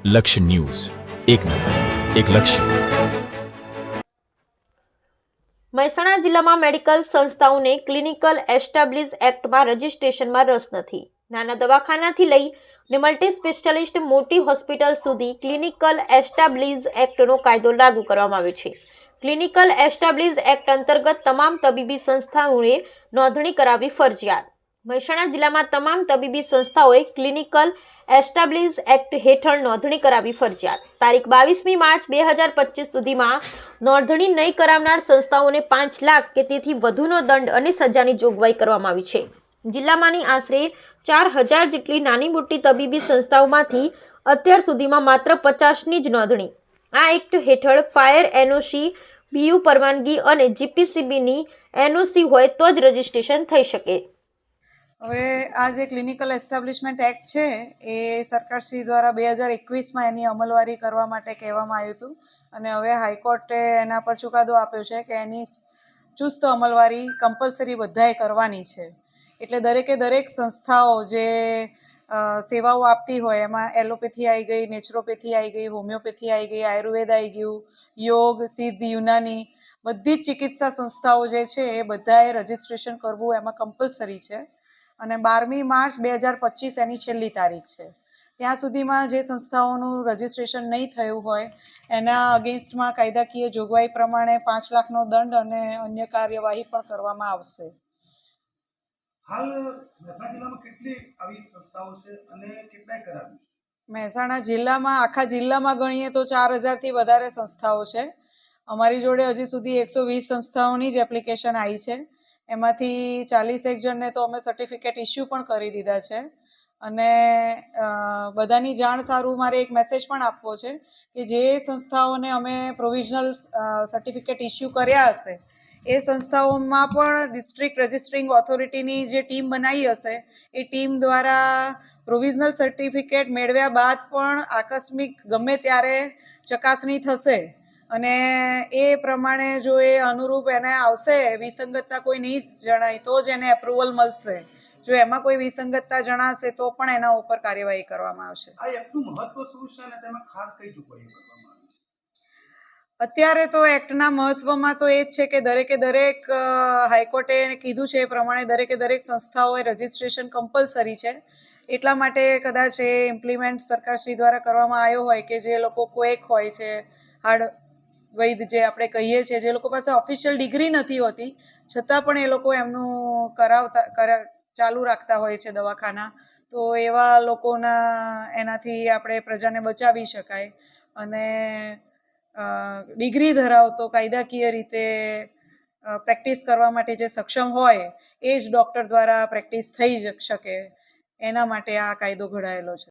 લક્ષ્ય ન્યૂઝ, એક નજર, એક લક્ષ્ય. મહેસાણા જિલ્લામાં મેડિકલ સંસ્થાઓને ક્લિનિકલ એસ્ટાબ્લિશ એક્ટમાં રજિસ્ટ્રેશનમાં રસ નથી. નાના દવાખાનાથી લઈને મલ્ટી સ્પેશિયાલિસ્ટ મોટી હોસ્પિટલ સુધી ક્લિનિકલ એસ્ટાબ્લિશ એક્ટનો કાયદો લાગુ કરવામાં આવ્યો છે. ક્લિનિકલ એસ્ટાબ્લિશ એક્ટ અંતર્ગત તમામ તબીબી સંસ્થાઓએ નોંધણી કરાવવી ફરજિયાત. મહેસાણા જિલ્લામાં તમામ તબીબી સંસ્થાઓએ ક્લિનિકલ એસ્ટાબ્લિશ એક્ટ હેઠળ નોંધણી કરાવવી ફરજિયાત. તારીખ 22મી માર્ચ 2025 સુધીમાં નોંધણી નહીં કરાવનાર સંસ્થાઓને 5 લાખ કે તેથી વધુનો દંડ અને સજાની જોગવાઈ કરવામાં આવી છે. જિલ્લામાંની આશરે 4000 જેટલી નાની મોટી તબીબી સંસ્થાઓમાંથી અત્યાર સુધીમાં માત્ર 50ની જ નોંધણી. આ એક્ટ હેઠળ ફાયર એનઓસી, બીયુ પરવાનગી અને જીપીસીબીની એનઓસી હોય તો જ રજીસ્ટ્રેશન થઈ શકે. હવે આ જે ક્લિનિકલ એસ્ટાબ્લિશમેન્ટ એક્ટ છે એ સરકારશ્રી દ્વારા 2021માં એની અમલવારી કરવા માટે કહેવામાં આવ્યું હતું અને હવે હાઈકોર્ટે એના પર ચુકાદો આપ્યો છે કે એની ચુસ્ત અમલવારી કમ્પલસરી બધાએ કરવાની છે. એટલે દરેક સંસ્થાઓ જે સેવાઓ આપતી હોય એમાં એલોપેથી આવી ગઈ, નેચરોપેથી આવી ગઈ, હોમિયોપેથી આવી ગઈ, આયુર્વેદ આવી ગયું, યોગ, સિદ્ધ, યુનાની, બધી જ ચિકિત્સા સંસ્થાઓ જે છે એ બધાએ રજિસ્ટ્રેશન કરવું એમાં કમ્પલસરી છે. અને 12મી માર્ચ 2025 એની છેલ્લી તારીખ છે. ત્યાં સુધીમાં જે સંસ્થાઓનું રજિસ્ટ્રેશન નહીં થયું હોય એના અગેન્સ્ટમાં કાયદાકીય જોગવાઈ પ્રમાણે 5 લાખનો દંડ અને અન્ય કાર્યવાહી પણ કરવામાં આવશે. હાલ મહેસાણા જિલ્લામાં કેટલી આવી સંસ્થાઓ છે અને કેટલાય કરાવી? મહેસાણા જિલ્લામાં આખા જિલ્લામાં ગણીએ તો 4000થી વધારે સંસ્થાઓ છે. અમારી જોડે હજી સુધી 120 સંસ્થાઓની જ એપ્લિકેશન આવી છે. એમાંથી 41 જણને તો અમે સર્ટિફિકેટ ઇસ્યુ પણ કરી દીધા છે. અને બધાની જાણ સારું મારે એક મેસેજ પણ આપવો છે કે જે સંસ્થાઓને અમે પ્રોવિઝનલ સર્ટિફિકેટ ઇસ્યુ કર્યા હશે એ સંસ્થાઓમાં પણ ડિસ્ટ્રિક્ટ રજિસ્ટ્રિંગ ઓથોરિટીની જે ટીમ બનાવી હશે એ ટીમ દ્વારા પ્રોવિઝનલ સર્ટિફિકેટ મેળવ્યા બાદ પણ આકસ્મિક ગમે ત્યારે ચકાસણી થશે અને એ પ્રમાણે જો એ અનુરૂપ એને આવશે, વિસંગતતા કોઈ નહીં જણાય તો જ એને એપ્રુવલ મળશે. જો એમાં કોઈ વિસંગતતા જણાશે તો પણ એના ઉપર કાર્યવાહી કરવામાં આવશે. આ એક્ટનું મહત્વ શું છે અને તેમાં ખાસ કઈ જોગવાઈઓ કરવામાં આવી છે? અત્યારે તો એક્ટના મહત્વમાં તો એ જ છે કે દરેક હાઈકોર્ટે કીધું છે એ પ્રમાણે દરેક સંસ્થાઓએ રજિસ્ટ્રેશન કમ્પલસરી છે. એટલા માટે કદાચ એ ઇમ્પ્લિમેન્ટ સરકારશ્રી દ્વારા કરવામાં આવ્યો હોય કે જે લોકો ક્વેક હોય છે, હાર્ડ વૈદ જે આપણે કહીએ છીએ, જે લોકો પાસે ઓફિશિયલ ડિગ્રી નથી હોતી છતાં પણ એ લોકો એમનું ચાલુ રાખતા હોય છે દવાખાના, તો એવા લોકોના એનાથી આપણે પ્રજાને બચાવી શકાય. અને ડિગ્રી ધરાવતો કાયદાકીય રીતે પ્રેક્ટિસ કરવા માટે જે સક્ષમ હોય એ જ ડૉક્ટર દ્વારા પ્રેક્ટિસ થઈ શકે એના માટે આ કાયદો ઘડાયેલો છે.